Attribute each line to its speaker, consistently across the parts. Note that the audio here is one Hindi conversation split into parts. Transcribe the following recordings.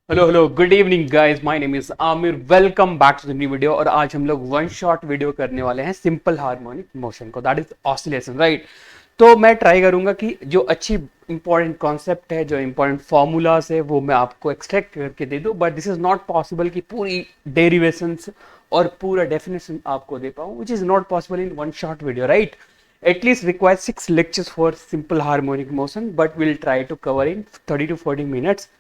Speaker 1: Hello hello good evening guys, my name is Aamir. Welcome back to the new video. और आज हम लोग वन शॉट वीडियो करने वाले हैं सिंपल हार्मोनिक मोशन को, दैट इज ऑसिलेशन, राइट। तो मैं ट्राई करूंगा कि जो अच्छी इंपॉर्टेंट कॉन्सेप्ट है, जो इंपॉर्टेंट फॉर्मूलाज है, वो मैं आपको एक्सट्रैक्ट करके दे दूं। But this is not possible कि पूरी डेरिवेशंस और पूरा डेफिनेशन आपको दे पाऊं, which is not possible in one shot video, right. At least requires 6 lectures for simple harmonic motion, but we'll try to cover in 30 to 40 minutes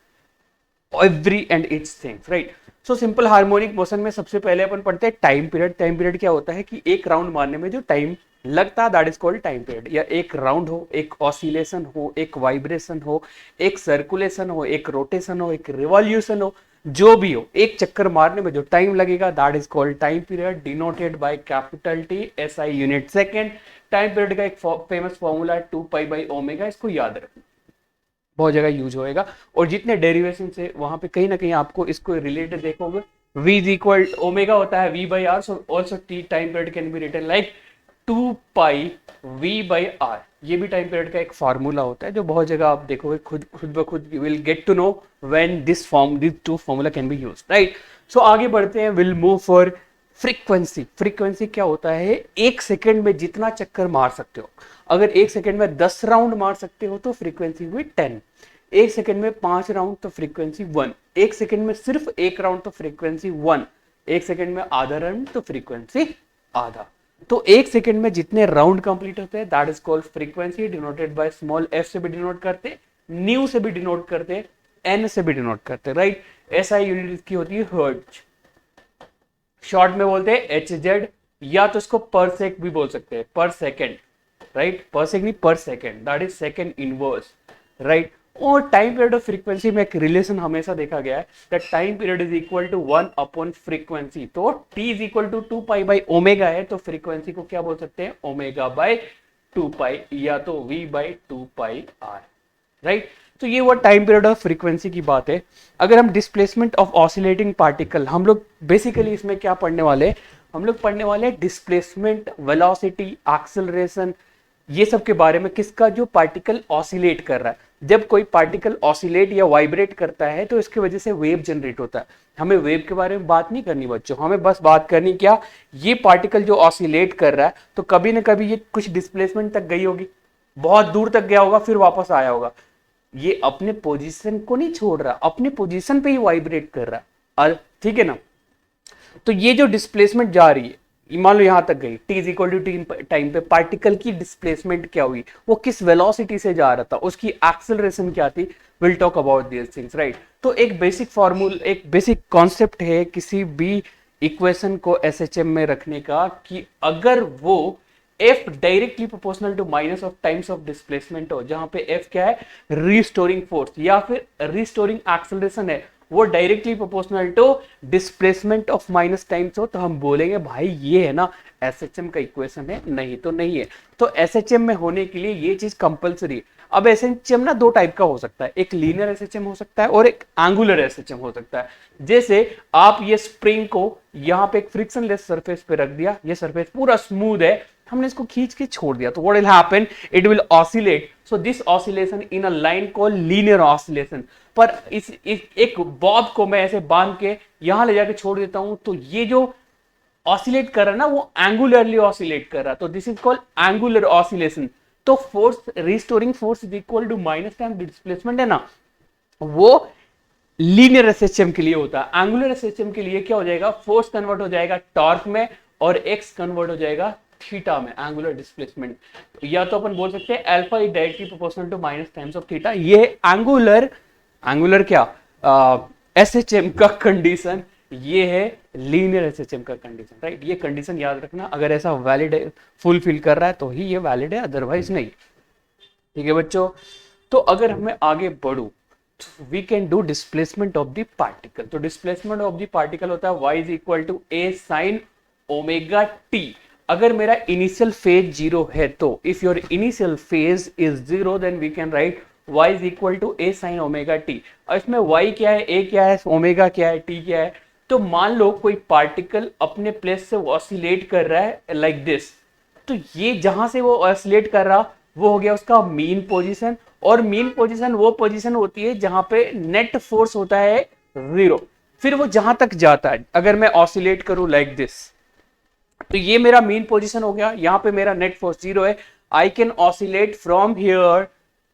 Speaker 1: every and it's things, right. So simple harmonic motion में सबसे पहले अपन पढ़ते हैं टाइम पीरियड। टाइम पीरियड क्या होता है कि एक राउंड मारने में जो टाइम लगता है, that is called time period. या एक राउंड हो, एक ऑसिलेशन हो, एक वाइब्रेशन हो, एक सर्कुलेशन हो, एक रोटेशन हो, एक रिवॉल्यूशन हो, जो भी हो, एक चक्कर मारने में जो टाइम लगेगा that is called time period, denoted by capital T, SI unit second. Time period का एक फेमस फॉर्मूला है 2 पाई/ओमेगा, इसको याद रखना, बहुत जगह यूज होएगा। और जितने डेरिवेशन से वहां पे कहीं ना कहीं आपको इसको रिलेटेड देखोगे। v इज इक्वल ओमेगा होता है v/r, so also T time period can be written like 2 pi v/r। ये भी टाइम पीरियड का एक फार्मूला होता है जो बहुत जगह आप देखोगे, खुद खुद ब खुद will get to know when this two formula can be used, right. So आगे बढ़ते हैं, will move for frequency. Frequency क्या होता है? एक सेकंड में जितना चक्कर मार सकते हो। अगर एक सेकंड में 10 राउंड मार सकते हो तो फ्रीक्वेंसी हुई 10। एक सेकंड में 5 राउंड तो फ्रीक्वेंसी 1। एक सेकंड में सिर्फ एक राउंड तो फ्रीक्वेंसी 1। एक सेकंड में आधा राउंड तो फ्रीक्वेंसी आधा। तो एक सेकंड में जितने राउंड कंप्लीट होते हैं that is called frequency, denoted by small F से भी डिनोट करते, न्यू से भी डिनोट करते, एन से भी डिनोट करते, राइट। एसआई यूनिट इसकी होती है हर्ट्ज, शॉर्ट में बोलते हैं एच जेड, या तो इसको पर सेक भी बोल सकते हैं, पर सेकेंड, राइट। पर सेक नहीं, पर second, that is second inverse, right. और टाइम पीरियड और फ्रीक्वेंसी में एक रिलेशन हमेशा देखा गया है that time period is equal to 1 upon frequency. तो T is equal to 2 pi omega है, तो फ्रीक्वेंसी को क्या बोल सकते हैं? ओमेगा/2 पाई, या तो v/2 पाई/r, राइट। तो ये वो टाइम पीरियड और फ्रीक्वेंसी की बात है। अगर हम डिस्प्लेसमेंट ऑफ ऑसिलेटिंग पार्टिकल, हम लोग बेसिकली इसमें क्या पढ़ने वाले हैं? हम लोग पढ़ने वाले हैं डिस्प्लेसमेंट, वेलोसिटी, एक्सेलरेशन, ये सब के बारे में। किसका? जो पार्टिकल ऑसिलेट कर रहा है। जब कोई पार्टिकल ऑसिलेट या वाइब्रेट करता है तो इसकी वजह से वेव जनरेट होता है। हमें वेव के बारे में बात नहीं करनी बच्चों, हमें बस बात करनी क्या, ये पार्टिकल जो ऑसिलेट कर रहा है तो कभी ना कभी ये कुछ डिस्प्लेसमेंट तक गई होगी, बहुत दूर तक गया होगा, फिर वापस आया होगा। ये अपने पोजीशन को नहीं छोड़ रहा, अपने पोजीशन पे ही वाइब्रेट कर रहा है, ठीक है ना। तो ये जो डिस्प्लेसमेंट जा रही है, मान लो यहां तक गई, T is equal to T time पे पार्टिकल की डिस्प्लेसमेंट क्या हुई, वो किस वेलोसिटी से जा रहा था, उसकी एक्सेलरेशन क्या थी। Will talk about this things, right. तो एक बेसिक फॉर्मूला, एक बेसिक कॉन्सेप्ट है किसी भी इक्वेशन को एसएचएम में रखने का, कि अगर वो F directly proportional to minus of times of displacement हो, जहां पे F क्या है? रिस्टोरिंग फोर्स या फिर रिस्टोरिंग एक्सेलरेशन है, वो directly proportional to displacement of minus times हो, तो हम बोलेंगे भाई ये है ना एसएचएम का इक्वेशन है। नहीं तो नहीं है। तो एसएचएम में होने के लिए ये चीज कंपलसरी है। अब एसएचएम ना दो टाइप का हो सकता है, एक लीनियर एसएचएम हो सकता है और एक एंगुलर एसएचएम हो सकता है। जैसे आप ये स्प्रिंग को यहाँ पे एक फ्रिक्शनलेस सरफेस पे रख दिया, ये सरफेस पूरा स्मूथ है, हमने इसको खींच के छोड़ दिया, तो what will happen? It will oscillate. So this oscillation in a line called linear oscillation. पर इस एक बॉब को मैं ऐसे बांध के यहां ले जाके छोड़ देता हूं, तो ये जो ऑसिलेट कर रहा है ना, वो एंगुलरली ऑसिलेट कर रहा है, तो this is called angular oscillation. तो force, restoring force is equal to minus time displacement है ना, वो लीनियर एसएचएम के लिए होता है। एंगुलर एसएचएम के लिए क्या हो जाएगा? फोर्स कन्वर्ट हो जाएगा टॉर्क में और एक्स कन्वर्ट हो जाएगा थीटा में, एंगुलर डिस्प्लेसमेंट। या तो अपन बोल सकते हैं alpha is directly proportional to minus times of theta. ये एंगुलर, एंगुलर क्या, एसएचएम का कंडीशन, ये है लीनियर एसएचएम का कंडीशन, राइट। ये कंडीशन याद रखना, अगर ऐसा वैलिड है, फुलफिल कर रहा है तो ही ये वैलिड है, अदरवाइज नहीं। ठीक है बच्चों। तो अगर हमें आगे बढ़ू, we can do displacement of the particle. तो डिस्प्लेसमेंट ऑफ द पार्टिकल होता है y is equal to a sin omega t। अगर मेरा इनिशियल फेज जीरो है, तो if your initial phase is zero then we can write y is equal to a sin omega t। और इसमें y क्या है, a क्या है, ओमेगा क्या है, t क्या है। तो मान लो कोई पार्टिकल अपने प्लेस से ऑसिलेट कर रहा है लाइक दिस, तो ये जहां से वो ऑसिलेट कर रहा, वो हो गया उसका मीन पोजीशन। और मीन पोजीशन वो पोजीशन होती है जहां पे नेट फोर्स होता है जीरो। फिर वो जहां तक जाता है, अगर मैं ऑसिलेट करूं लाइक दिस, तो ये मेरा मीन पोजीशन हो गया, यहां पे मेरा नेट फोर्स जीरो है। I can oscillate from here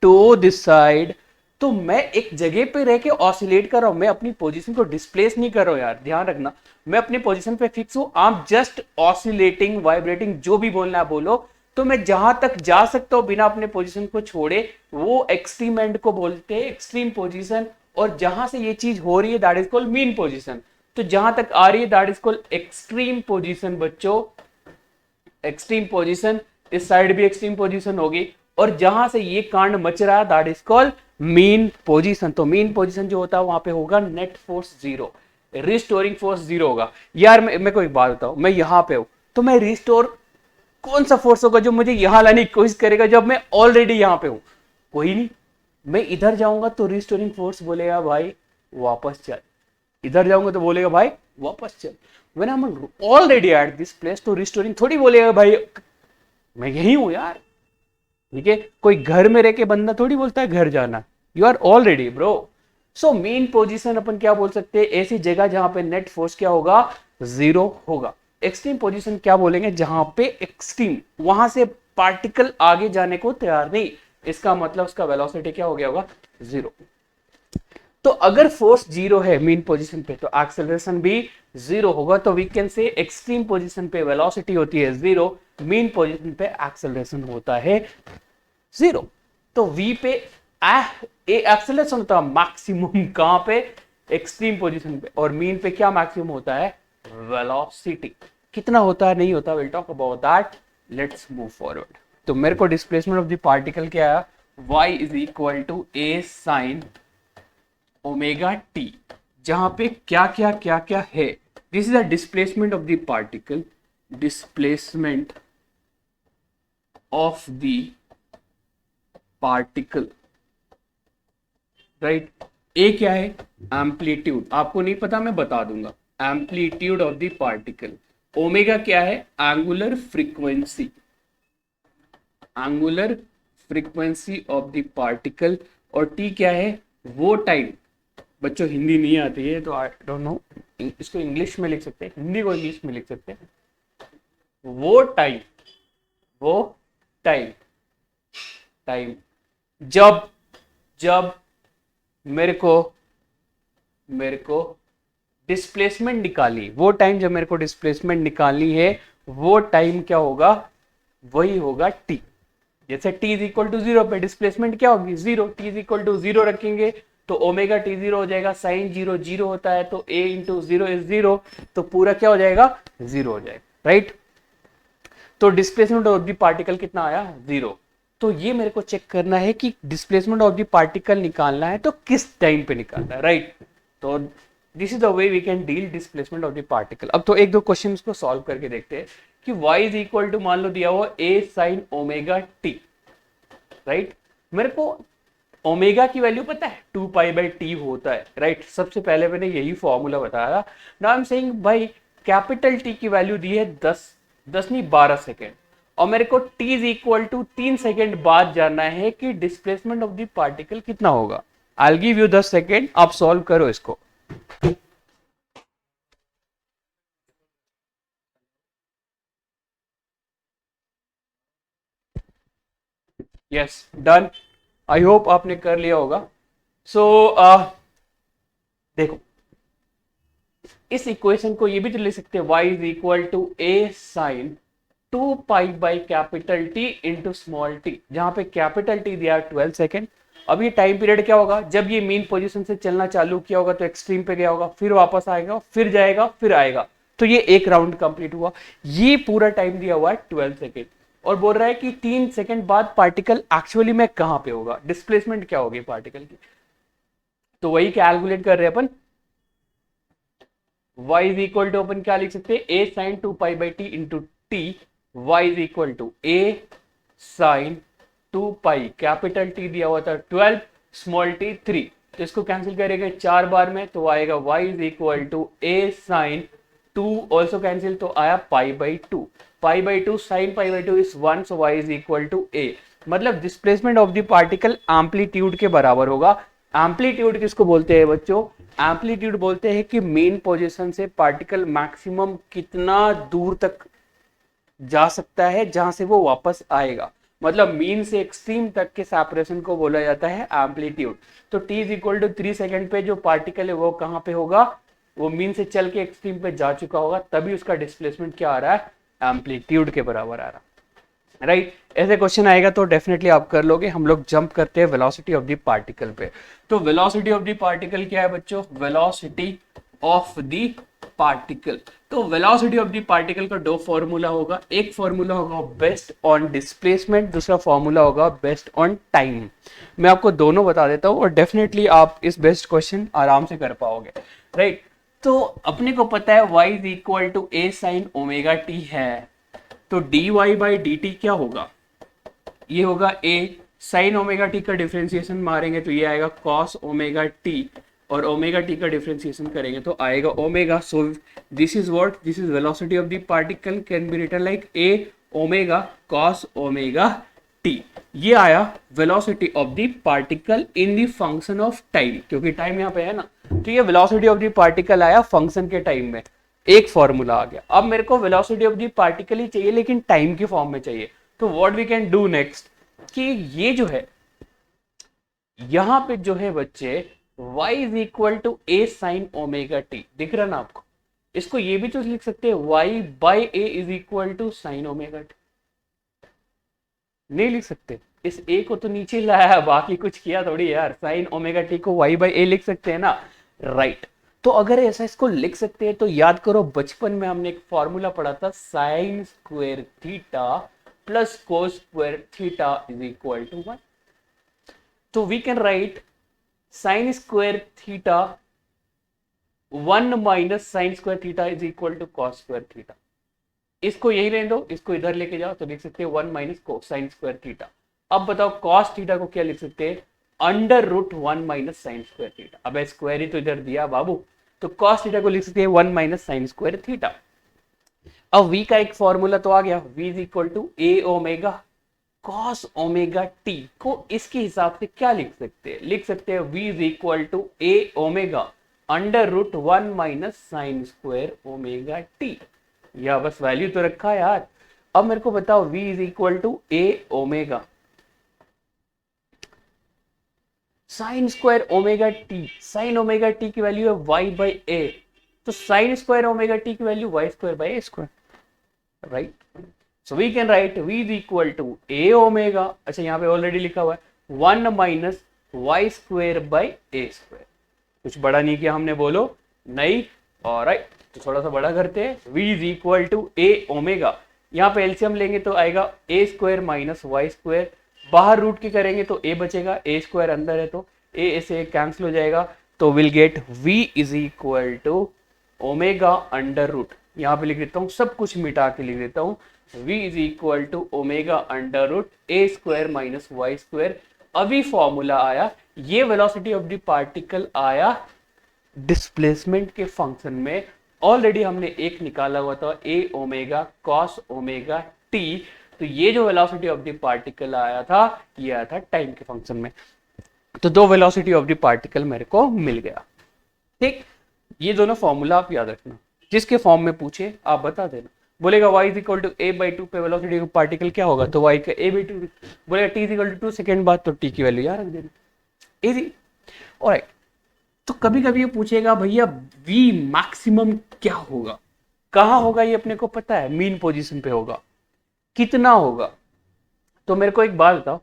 Speaker 1: to this side. तो मैं एक जगह पे रह के ऑसिलेट कर रहा हूं, मैं अपनी पोजीशन को डिस्प्लेस नहीं कर रहा हूं यार, ध्यान रखना, मैं अपनी पोजीशन पे फिक्स हूं। आप जस्ट ऑसिलेटिंग, वाइब्रेटिंग, जो भी बोलना है बोलो। तो मैं जहां तक जा सकता हूं बिना अपने पोजीशन को छोड़े, वो एक्सट्रीम एंड को बोलते हैं एक्सट्रीम पोजीशन। और जहां से ये चीज हो रही है that is called mean position. तो जहां तक आ रही है that is called extreme position बच्चों, एक्सट्रीम पोजीशन। इस साइड भी एक्सट्रीम पोजीशन होगी, और जहां से ये कांड मच रहा है that is called mean position. तो मीन पोजीशन जो होता है वहां पे होगा net force zero, restoring force zero होगा। यार मैं कोई बात बताऊं, मैं यहां पे हूं, तो मैं रिस्टोर कौन सा फोर्स होगा जो मुझे यहां लाने की कोशिश करेगा जब मैं ऑलरेडी यहां पे हूं? कोई नहीं। मैं इधर जाऊंगा तो रिस्टोरिंग फोर्स बोलेगा भाई वापस चल, इधर जाऊंगा तो बोलेगा भाई वापस चल। When I am already at this place, तो रिस्टोरिंग थोड़ी बोलेगा भाई मैं यही हूं यार, ठीक है। कोई घर में रह के बंदा थोड़ी बोलता है घर जाना, you are already bro. So mean position अपन क्या बोल सकते हैं, ऐसी जगह जहां पे नेट फोर्स क्या होगा, जीरो होगा। एक्सट्रीम पोजीशन क्या बोलेंगे, जहां पे एक्सट्रीम, वहां से पार्टिकल आगे जाने को तैयार नहीं, इसका मतलब उसका वेलोसिटी क्या हो गया होगा, जीरो। तो अगर फोर्स जीरो है मीन पोजीशन पे, तो एक्सेलरेशन भी जीरो होगा। तो we can say extreme position पे वेलोसिटी होती है जीरो, मीन पोजीशन पे एक्सेलरेशन होता है जीरो। तो v पे एक्सेलरेशन होता है मैक्सिमम कहां पे, एक्सट्रीम पोजीशन पे। और मीन पे क्या मैक्सिमम होता है, वेलोसिटी। कितना होता है नहीं होता, will talk about that, let's move forward. तो मेरे को डिस्प्लेसमेंट ऑफ द पार्टिकल क्या है, y is equal to a sine omega T, जहां पे क्या क्या क्या क्या है। This is the displacement of the particle, displacement of the particle, right. A क्या है, एम्पलीट्यूड, आपको नहीं पता मैं बता दूंगा, amplitude of the particle. Omega क्या है, angular frequency, angular frequency of the particle. और टी क्या है, वो टाइम। बच्चों हिंदी नहीं आती है तो आई डोंट नो, इसको इंग्लिश में लिख सकते हैं, हिंदी को इंग्लिश में लिख सकते हैं। वो टाइम, वो टाइम, टाइम जब जब मेरे को डिस्प्लेसमेंट निकाली, वो टाइम जब मेरे को डिस्प्लेसमेंट निकालनी है, वो टाइम क्या होगा, वही होगा टी। जैसे t is equal to zero पे डिस्प्लेसमेंट क्या होगी, zero. t is equal to zero रखेंगे तो ओमेगा टी जीरो हो जाएगा, साइन जीरो जीरो होता है, तो a into zero is zero, तो पूरा क्या हो जाएगा, जीरो हो जाएगा, राइट। तो डिस्प्लेसमेंट ऑफ द पार्टिकल कितना आया, जीरो। तो ये मेरे को चेक करना है कि डिस्प्लेसमेंट ऑफ द पार्टिकल निकालना है तो किस टाइम पे निकालना है, राइट। तो this is the way we can deal displacement of the particle. अब तो एक दो क्वेश्चन को सॉल्व करके देखते हैं कि y इज इक्वल टू, मान लो दिया हुआ a sine omega T, right. मेरे को ओमेगा की वैल्यू पता है 2 पाई बाई टी होता है, राइट। सबसे पहले मैंने यही फॉर्मूला बताया। नाउ आई एम सेइंग भाई कैपिटल टी की वैल्यू दी है 10 नहीं 12 सेकेंड, और मेरे को t is equal to 3 second बाद जानना है कि डिस्प्लेसमेंट ऑफ द पार्टिकल कितना होगा। I will give you 10 second, आप सॉल्व करो इसको। यस डन, आई होप आपने कर लिया होगा। सो देखो इस इक्वेशन को ये भी तो लिख सकते हैं, y is equal to a sine 2 pi by capital T into small T, जहां पे कैपिटल टी दिया 12 सेकेंड। अब ये टाइम पीरियड क्या होगा, जब ये मीन पोजीशन से चलना चालू किया होगा तो एक्सट्रीम पे गया होगा, फिर वापस आएगा, फिर जाएगा, फिर आएगा, तो ये एक राउंड कंप्लीट हुआ। ये पूरा टाइम दिया हुआ है 12 सेकेंड, और बोल रहा है कि 3 सेकेंड बाद पार्टिकल एक्चुअली में कहां पे होगा, डिस्प्लेसमेंट क्या होगी पार्टिकल की। तो वही कैलकुलेट कर रहे हैं अपन। y इज इक्वल टू अपन क्या लिख सकते हैं, a sine 2 pi by T into T, y is equal to a sine 2 pi, capital T दिया हुआ था 12, स्मॉल टी 3, तो इसको कैंसिल करेंगे 4 बार में तो आएगा y is equal to a sine 2, also cancel तो आया pi by 2, pi by 2 sine pi by 2 is 1, so y is equal to a। मतलब displacement of the particle amplitude के बराबर होगा। एम्पलीट्यूड किसको बोलते हैं बच्चों, एम्पलीट्यूड बोलते हैं कि मेन पोजीशन से पार्टिकल मैक्सिमम कितना दूर तक जा सकता है जहां से वो वापस आएगा, मतलब मीन से एक्सट्रीम तक के सेपरेशन को बोला जाता है एम्पलीट्यूड। तो t is equal to 3 second पे जो पार्टिकल है वो कहां पे होगा, वो मीन से चल के एक्सट्रीम पे जा चुका होगा, तभी उसका डिस्प्लेसमेंट क्या आ रहा है, एम्पलीट्यूड के बराबर आ रहा है, राइट। ऐसे क्वेश्चन आएगा तो डेफिनेटली आप कर लोगे। हम लोग जंप करते हैं वेलोसिटी ऑफ द पार्टिकल पे। तो वेलोसिटी ऑफ द पार्टिकल क्या है बच्चों, वेलोसिटी ऑफ द पार्टिकल। तो वेलोसिटी ऑफ द पार्टिकल का दो फॉर्मूला होगा, एक फॉर्मूला होगा बेस्ड ऑन डिस्प्लेसमेंट, दूसरा फॉर्मूला होगा बेस्ड ऑन टाइम। मैं आपको दोनों बता देता हूँ और डेफिनेटली आप इस बेस्ट क्वेश्चन आराम से कर पाओगे, राइट। तो अपने को पता है y is equal to a sin omega t है, तो dy बाई dt क्या होगा, ये होगा a sin ओमेगा t का डिफरेंशिएशन मारेंगे तो ये आएगा cos ओमेगा t, और ओमेगा t का डिफरेंशिएशन करेंगे तो आएगा omega. So this is what, this is velocity of the particle, can be written like a omega cos omega t। ये आया velocity of the particle in the function of time, क्योंकि टाइम यहाँ पे है ना, तो ये वेलोसिटी ऑफ द पार्टिकल आया फंक्शन के टाइम में, एक फॉर्मूला आ गया। अब मेरे को वेलोसिटी ऑफ द पार्टिकल ही चाहिए लेकिन टाइम की फॉर्म में चाहिए, तो what we can do next कि ये जो है यहां पे जो है बच्चे y is equal to a sin omega t, दिख रहा ना आपको, इसको ये भी तो लिख सकते हैं y by a is equal to sine omega t, नहीं लिख सकते, इस a को तो नीचे लाया, बाकी कुछ किया थोड़ी यार, साइन ओमेगा t को y बाई a लिख सकते हैं ना, राइट। तो अगर ऐसा इसको लिख सकते हैं तो याद करो बचपन में हमने एक फॉर्मूला पढ़ा था, sine square theta plus cos square theta is equal to 1। तो we can write sine square theta 1 minus sine square theta is equal to cos square theta. इसको यही रहने दो, इसको इधर लेके जाओ तो लिख सकते हैं 1 माइनस साइन स्क्वायर थीटा। अब बताओ कॉस थीटा को क्या लिख सकते हैं, under root 1 minus sine square theta. अब स्क्वायर ही तो इधर दिया बाबू, तो कॉस थीटा को लिख सकते हैं 1 माइनस साइन स्क्वायर थीटा। अब v का एक फॉर्मूला तो आ गया, v is equal to a omega cos omega t को इसके हिसाब से क्या लिख सकते हैं, लिख सकते हैं v is equal to a omega under root 1 minus sine square omega t। या बस वैल्यू तो रखा यार। अब मेरे को बताओ v is equal to a omega sine square omega T, sine omega T की वैल्यू है y बाई a, तो साइन स्क्वायर ओमेगा टी की value y square by a square, right. So we can write v is equal to a omega, अच्छा यहाँ पे ऑलरेडी लिखा हुआ है 1 minus y square by a square, कुछ बड़ा नहीं किया हमने, बोलो नहीं, ऑलराइट। तो थोड़ा सा बड़ा करते हैं, v is equal to a omega, यहाँ पे एलसीएम लेंगे तो आएगा a square minus y square, बाहर रूट की करेंगे तो a बचेगा, a स्क्वायर अंदर है तो a से कैंसिल हो जाएगा, तो will get v is equal to omega under root, यहाँ पे लिख देता हूँ, सब कुछ मिटा के लिख देता हूँ, v is equal to omega under root a square minus y square. अभी फॉर्मूला आया, ये वेलोसिटी ऑफ द पार्टिकल आया डिस्प्लेसमेंट के फंक्शन में, ऑलरेडी हमने एक निकाला हुआ था a omega cos omega t, तो ये जो वेलोसिटी ऑफ द पार्टिकल आया था ये आया था टाइम के फंक्शन में। तो दो वेलोसिटी ऑफ द पार्टिकल मेरे को मिल गया, ठीक। ये दोनों फॉर्मूला आप याद रखना, जिसके फॉर्म में पूछे आप बता देना। बोलेगा y is equal to a by 2 पे वेलोसिटी ऑफ पार्टिकल क्या होगा, तो y का a बाई 2, बोलेगा t is equal to 2 second बाद, तो t की वैल्यू यहाँ रख देना, इजी, ऑलराइट। तो कभी कभी ये पूछेगा भैया v मैक्सिमम क्या होगा, कहाँ होगा, ये अपने को पता है, मीन पोजीशन पे होगा, कितना होगा। तो मेरे को एक बात बताओ,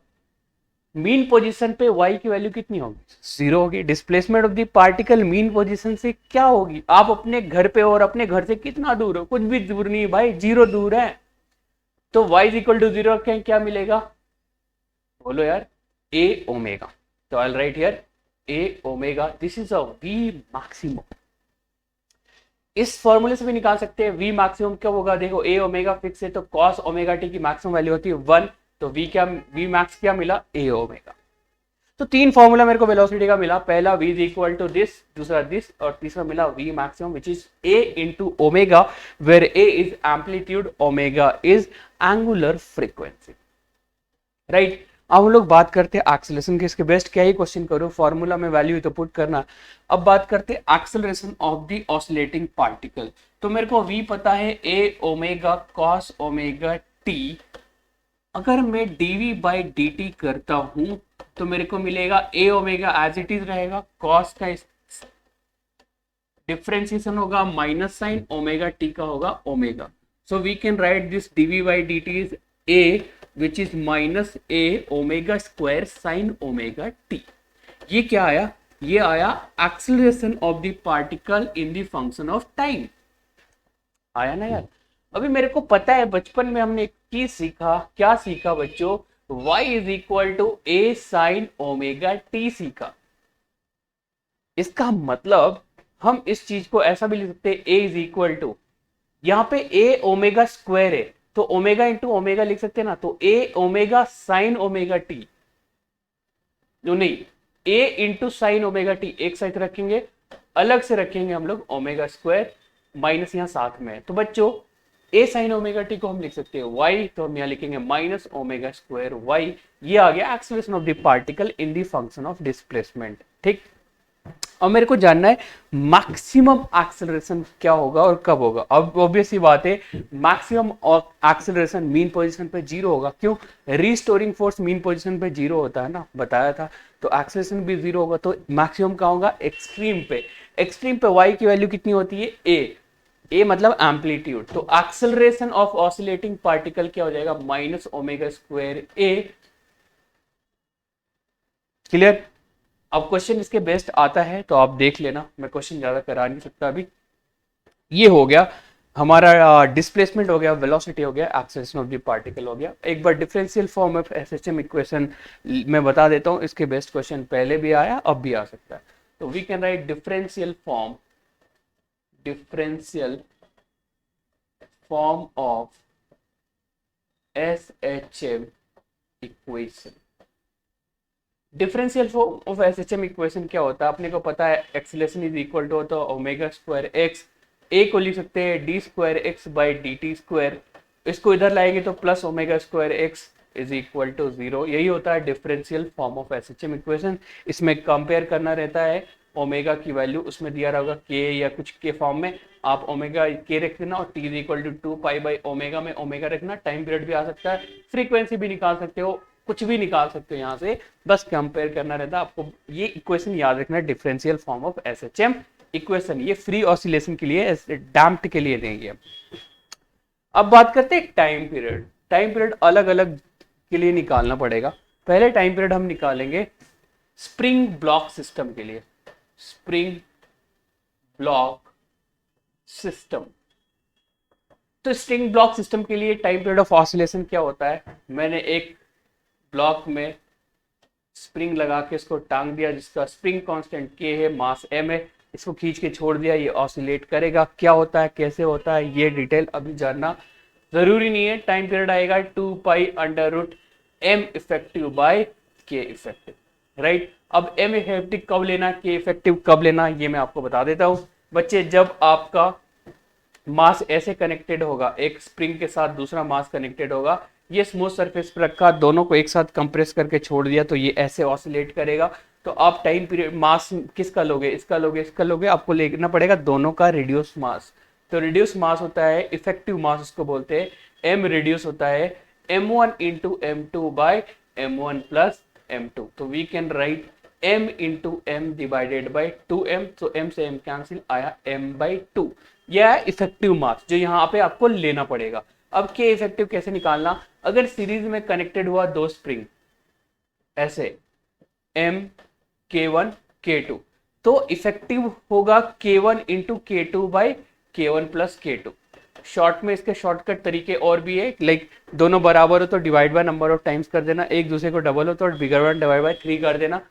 Speaker 1: मीन पोजीशन पे y की वैल्यू कितनी होगी, 0 होगी। Displacement of the particle mean position से क्या होगी, आप अपने घर पे और अपने घर से कितना दूर हो, कुछ भी दूर नहीं भाई, 0 दूर है, तो y इज इक्वल टू 0 रखें, क्या मिलेगा, बोलो यार, a ओमेगा। तो I will write here a omega, this is a v maximum. इस फॉर्मूले से भी निकाल सकते हैं v मैक्सिमम क्या होगा, देखो a ओमेगा फिक्स है तो cos ओमेगा t की मैक्सिमम वैल्यू होती है 1, तो v मैक्स क्या मिला, a ओमेगा। तो तीन फॉर्मूला मेरे को वेलोसिटी का मिला, पहला v is equal to this, दूसरा दिस, और तीसरा मिला v maximum which is a into omega, where a is amplitude, omega is angular frequency, right. अब हम लोग बात करते हैं एक्सेलरेशन की। इसके बेस्ट क्या ही क्वेश्चन करो, फॉर्मूला में वैल्यू तो पुट करना। अब बात करते हैं acceleration of the oscillating particle. तो मेरे को v पता है a omega cos omega t। अगर मैं dv बाई dt करता हूं तो मेरे को मिलेगा a omega as it is रहेगा, कॉस का डिफरेंशिएशन होगा माइनस साइन, ओमेगा t का होगा omega. So we can write this dv by dt is a which is minus a omega square sine omega t। ये क्या आया? ये आया acceleration of the particle in the function of time. आया ना यार? अभी मेरे को पता है बचपन में हमने एक चीज सीखा। क्या सीखा बच्चों? y is equal to a sine omega t सीखा। इसका मतलब हम इस चीज को ऐसा भी लिख सकते हैं, a इज इक्वल टू, यहाँ पे a ओमेगा स्क्वायर है तो ओमेगा इंटू ओमेगा लिख सकते हैं ना, तो a omega sign omega T, जो नहीं a into sine omega T एक साइड रखेंगे, अलग से रखेंगे हम लोग ओमेगा स्क्वायर, माइनस यहाँ साथ में है। तो बच्चों a साइन ओमेगा टी को हम लिख सकते हैं y, तो हम यहाँ लिखेंगे माइनस ओमेगा स्क्वायर y। ये आ गया acceleration of the particle in the function of displacement. ठीक, और मेरे को जानना है मैक्सिमम एक्सेलरेशन क्या होगा और कब होगा। अब ऑब्वियस ही बात है मैक्सिमम एक्सेलरेशन मीन पोजीशन पे जीरो होगा। क्यों? रीस्टोरिंग फोर्स मीन पोजीशन पे जीरो होता है ना, बताया था। तो एक्सेलरेशन भी जीरो होगा। तो मैक्सिमम कहाँ होगा? एक्सट्रीम पे। एक्सट्रीम पे y की वैल्यू कितनी होती है? a मतलब एम्पलीट्यूड। तो एक्सेलरेशन ऑफ ऑसिलेटिंग पार्टिकल क्या हो जाएगा? Minus omega square a। Clear? अब क्वेश्चन इसके बेस्ट आता है तो आप देख लेना, मैं क्वेश्चन ज्यादा करा नहीं सकता अभी। ये हो गया हमारा डिस्प्लेसमेंट हो गया, वेलोसिटी हो गया, एक्सेलरेशन ऑफ द पार्टिकल हो गया। एक बार differential form of SHM equation मैं बता देता हूं। इसके बेस्ट क्वेश्चन पहले भी आया, अब भी आ सकता है। तो we can write differential form of SHM equation. Differential form of SHM equation क्या होता है? अपने को पता है एक्सेलरेशन इज इक्वल टू होता है ओमेगा स्क्वायर एक्स। ए को लिख सकते हैं d square x by d t square. इसको इधर लाएंगे तो plus omega square x is equal to zero. यही होता है differential form of SHM equation. इसमें कंपेयर करना रहता है ओमेगा की वैल्यू, उसमें दिया रहेगा के या कुछ के फॉर्म में, आप ओमेगा के रख देना और t is equal to 2 pi by omega में ओमेगा रखना। टाइम पीरियड भी आ सकता है, फ्रीक्वेंसी भी निकाल सकते हो, कुछ भी निकाल सकते हो यहाँ से, बस कंपेयर करना रहता है आपको। ये इक्वेशन याद रखना है, differential form of SHM equation. ये फ्री ऑसिलेशन के लिए, डैम्प्ड के लिए देंगे। अब बात करते हैं टाइम पीरियड। टाइम पीरियड अलग अलग के लिए निकालना पड़ेगा। पहले टाइम पीरियड हम निकालेंगे स्प्रिंग ब्लॉक सिस्टम के लिए। Spring block system. तो स्प्रिंग ब्लॉक सिस्टम के लिए टाइम पीरियड ऑफ ऑसिलेशन क्या होता है? मैंने एक ब्लॉक में स्प्रिंग लगा के इसको टांग दिया, जिसका स्प्रिंग कांस्टेंट के है, मास m है। इसको खींच के छोड़ दिया, ये ऑसिलेट करेगा। क्या होता है, कैसे होता है, ये डिटेल अभी जानना जरूरी नहीं है। टाइम पीरियड आएगा 2 pi under root m effective by k effective, right. अब m इफेक्टिव कब लेना, k इफेक्टिव कब लेना, ये मैं आपको बता देता हूं बच्चे। जब आपका मास ऐसे कनेक्टेड होगा, एक स्प्रिंग के साथ दूसरा मास कनेक्टेड होगा, ये स्मूथ सरफेस पर रखा, दोनों को एक साथ कंप्रेस करके छोड़ दिया, तो ये ऐसे ऑसिलेट करेगा। तो आप टाइम पीरियड मास किसका लोगे? इसका लोगे, इसका लोगे, आपको लेना पड़ेगा दोनों का रिड्यूस मास। तो रिड्यूस मास होता है इफेक्टिव मास, उसको बोलते हैं। m रिड्यूस होता है m1 into m2 bye m1 plus m2। तो we can write m into m divided by 2m। तो m से m कैंसिल, आया m बाई 2। यह है इफेक्टिव मास जो यहाँ पे आपको लेना पड़ेगा। अब k इफेक्टिव कैसे निकालना? अगर सीरीज में कनेक्टेड हुआ दो स्प्रिंग ऐसे m k1 k2, तो इफेक्टिव होगा k1 into k2 by k1 plus k2। Short में इसके शॉर्टकट तरीके और भी है, लाइक दोनों बराबर हो तो divide by number of times कर देना, एक दूसरे को डबल हो तो बिगर वन डिवाइड बाय 3 कर देना।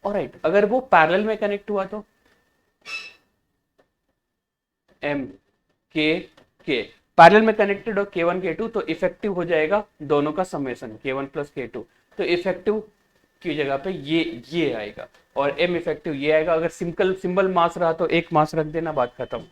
Speaker 1: ऑलराइट, अगर वो पैरेलल में कनेक्ट हुआ तो m k पैरेलल में कनेक्टेड हो k1 k2, तो इफेक्टिव हो जाएगा दोनों का समेशन k1 प्लस k2। तो इफेक्टिव की जगह पे ये आएगा और m इफेक्टिव ये आएगा। अगर सिंपल मास रहा तो एक मास रख देना, बात खत्म।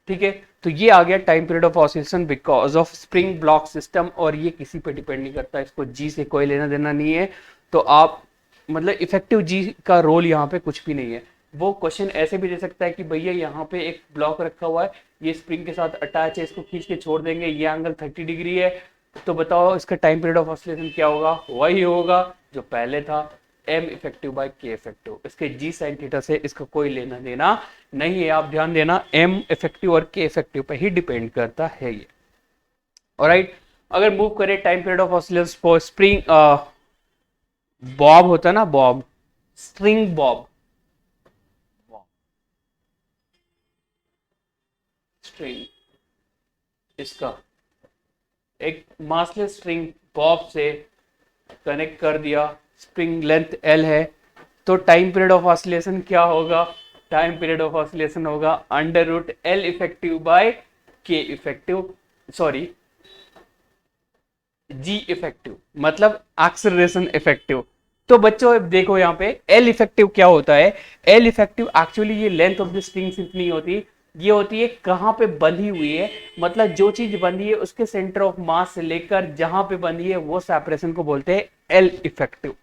Speaker 1: ठीक है, तो ये आ गया time period of oscillation because of spring block system. और ये किसी पे डिपेंड नहीं करता, इसको जी से कोई लेना देना नहीं है। तो आप मतलब इफेक्टिव जी का रोल यहाँ पे कुछ भी नहीं है। वो क्वेश्चन ऐसे भी दे सकता है कि भैया यहाँ पे एक ब्लॉक रखा हुआ है, ये स्प्रिंग के साथ अटैच है, इसको खींच के छोड़ देंगे, ये एंगल 30 डिग्री है, तो बताओ इसका टाइम पीरियड ऑफ ऑसिलेशन क्या होगा? वही होगा जो पहले था, M effective by k effective. इसके जी साइन थीटा से इसका कोई लेना देना नहीं है, आप ध्यान देना, एम इफेक्टिव और के इफेक्टिव पे ही डिपेंड करता है ये। ऑलराइट, अगर मूव करें time period of oscillation for spring, Bob होता है ना, बॉब, स्ट्रिंग बॉब, स्ट्रिंग, इसका एक मासलेस स्ट्रिंग बॉब से कनेक्ट कर दिया, स्प्रिंग लेंथ एल है, तो टाइम पीरियड ऑफ ऑसिलेशन क्या होगा? टाइम पीरियड ऑफ ऑसिलेशन होगा under root l effective by k effective, sorry g effective, मतलब एक्सेलरेशन इफेक्टिव। तो बच्चों देखो यहाँ पे एल इफेक्टिव क्या होता है? एल इफेक्टिव एक्चुअली ये लेंथ ऑफ द स्ट्रिंग सिर्फ नहीं होती, ये होती है कहाँ पे बंधी हुई है, मतलब जो चीज बंधी है उसके सेंटर ऑफ मास से लेकर जहां पे बंधी है वो सेपरेशन को बोलते हैं एल इफेक्टिव।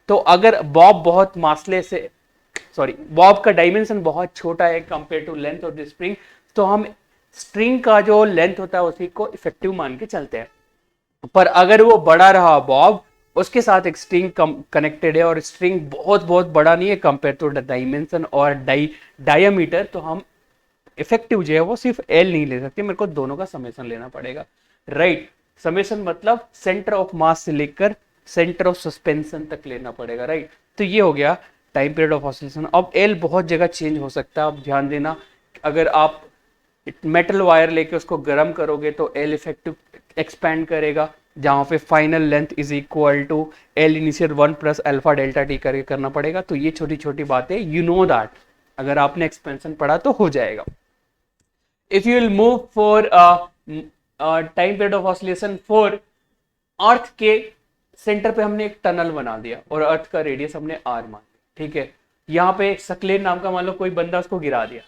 Speaker 1: तो अगर बॉब बहुत मासलेस है, सॉरी बॉब का डायमेंशन बहुत छोटा है compare to length of the spring, तो हम स्ट्रिंग का जो लेंथ होता है उसी को इफेक्टिव मान के चलते हैं। पर अगर वो बड़ा रहा बॉब, उसके साथ एक स्ट्रिंग कनेक्टेड है और स्ट्रिंग बहुत बहुत बड़ा नहीं है कंपेयर टू डायमेंशन और डायमीटर, तो हम इफेक्टिव जो है वो सिर्फ एल नहीं ले सकते, मेरे को दोनों का समेशन लेना पड़ेगा। राइट, समेशन मतलब सेंटर ऑफ मास से लेकर सेंटर ऑफ सस्पेंशन तक लेना पड़ेगा। राइट, तो ये हो गया टाइम पीरियड ऑफ ऑसिलेशन। अब एल बहुत जगह चेंज हो सकता है, आप ध्यान देना, अगर आप मेटल वायर लेके उसको गर्म करोगे तो एल इफेक्टिव एक्सपैंड करेगा, जहां पे final length is equal to l initial 1 plus alpha delta t करके करना पड़ेगा। तो ये छोटी छोटी बातें यू नो दैट, अगर आपने एक्सपेंशन पढ़ा तो हो जाएगा। If you will move for time period of oscillation for earth के सेंटर पे हमने एक टनल बना दिया और अर्थ का रेडियस हमने आर मान लिया, ठीक है। यहाँ पे सकलेन नाम का मान लो कोई बंदा, उसको गिरा दिया,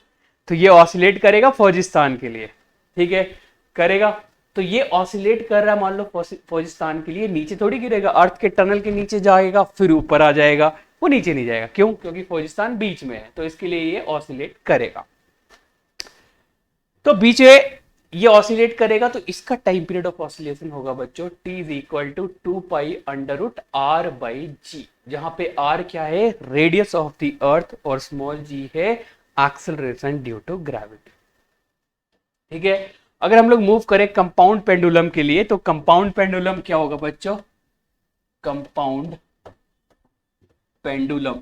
Speaker 1: तो ये ऑसिलेट करेगा फौजिस्तान के लिए, ठीक है, करेगा। तो ये ऑसिलेट कर रहा है मान लो फौजिस्तान के लिए, नीचे थोड़ी गिरेगा, अर्थ के टनल के नीचे जाएगा फिर ऊपर आ जाएगा, वो नीचे नहीं जाएगा। क्यों? क्योंकि फौजिस्तान बीच में है, तो इसके लिए ये ऑसिलेट करेगा। तो बीच में ये ऑसिलेट करेगा, तो इसका टाइम पीरियड ऑफ ऑसिलेशन होगा बच्चों T is equal to 2 pi under root R by G, जहां पे आर क्या है? रेडियस ऑफ द अर्थ, और स्मॉल जी है एक्सेलरेशन ड्यू टू ग्रेविटी, ठीक है। अगर हम लोग मूव करें कंपाउंड पेंडुलम के लिए, तो कंपाउंड पेंडुलम क्या होगा बच्चों? Compound pendulum,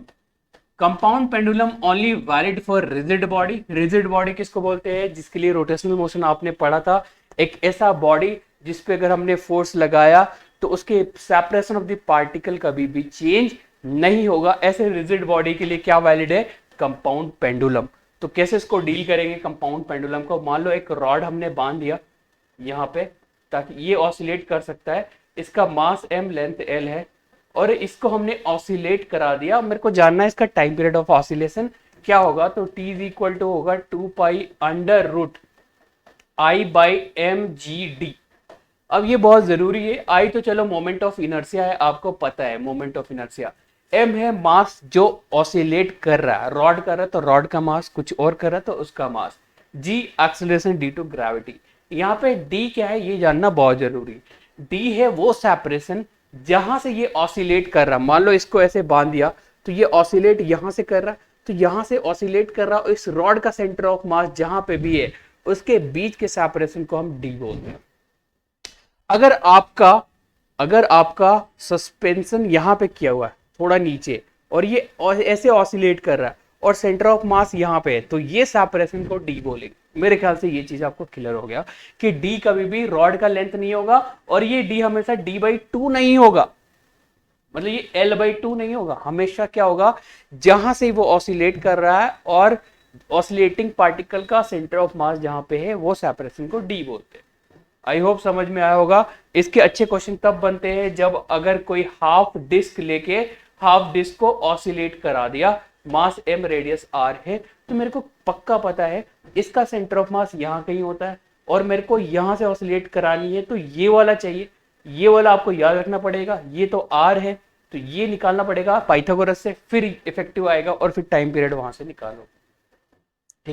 Speaker 1: compound pendulum only valid for rigid body. Rigid body किसको बोलते हैं? जिसके लिए रोटेशनल मोशन आपने पढ़ा था, एक ऐसा बॉडी जिसपे अगर हमने फोर्स लगाया तो उसके सेपरेशन ऑफ द पार्टिकल कभी भी चेंज नहीं होगा। ऐसे रिजिड बॉडी के लिए क्या वैलिड है? Compound pendulum. तो कैसे इसको डील करेंगे कंपाउंड पेंडुलम को? मान लो एक रॉड हमने बांध दिया यहाँ पे, ताकि ये ऑसिलेट कर सकता है, इसका मास m, लेंथ l है, और इसको हमने ऑसिलेट करा दिया। मेरे को जानना है इसका टाइम पीरियड ऑफ ऑसिलेशन क्या होगा, तो t इज इक्वल टू होगा 2 pi under root I by m g d. अब ये बहुत जरूरी है, आई तो चलो मोमेंट ऑफ इनर्सिया है, आपको पता है मोमेंट ऑफ इनर्सिया, एम है मास जो ऑसिलेट कर रहा है, रॉड कर रहा है तो रॉड का मास, कुछ और कर रहा है तो उसका मास, जी एक्सेलरेशन ड्यू टू ग्रेविटी। यहाँ पे डी क्या है ये जानना बहुत जरूरी। डी है वो सेपरेशन जहां से ये ऑसिलेट कर रहा है, मान लो इसको ऐसे बांध दिया तो ये ऑसिलेट यहां से कर रहा है, तो यहां से ऑसिलेट कर रहा है, इस रॉड का सेंटर ऑफ मास जहां पे भी है उसके बीच के सेपरेशन को हम डी बोलते हैं। अगर आपका सस्पेंशन यहां पे किया हुआ है थोड़ा नीचे, और ये ऐसे ऑसिलेट कर रहा है और सेंटर ऑफ मास यहाँ पे है, तो ये सेपरेशन को डी बोलेंगे। मेरे ख्याल से ये चीज आपको क्लियर हो गया कि डी कभी भी रॉड का लेंथ नहीं होगा, और ये डी हमेशा डी बाई 2 नहीं होगा, मतलब ये एल बाई 2 नहीं होगा, हमेशा क्या होगा? जहां से वो ऑसिलेट कर रहा है और ऑसिलेटिंग पार्टिकल का सेंटर ऑफ मास जहां पे है वो सेपरेशन को डी बोलते हैं। आई होप समझ में आया होगा। इसके अच्छे क्वेश्चन तब बनते हैं जब अगर कोई हाफ डिस्क लेके हाफ डिस्क को ऑसिलेट करा दिया, मास m रेडियस r है, तो मेरे को पक्का पता है इसका सेंटर ऑफ मास यहाँ कहीं होता है और मेरे को यहाँ से ऑसिलेट करानी है, तो ये वाला चाहिए, ये वाला आपको याद रखना पड़ेगा। ये तो r है तो ये निकालना पड़ेगा पाइथागोरस से, फिर इफेक्टिव आएगा और फिर टाइम पीरियड वहां से निकालो।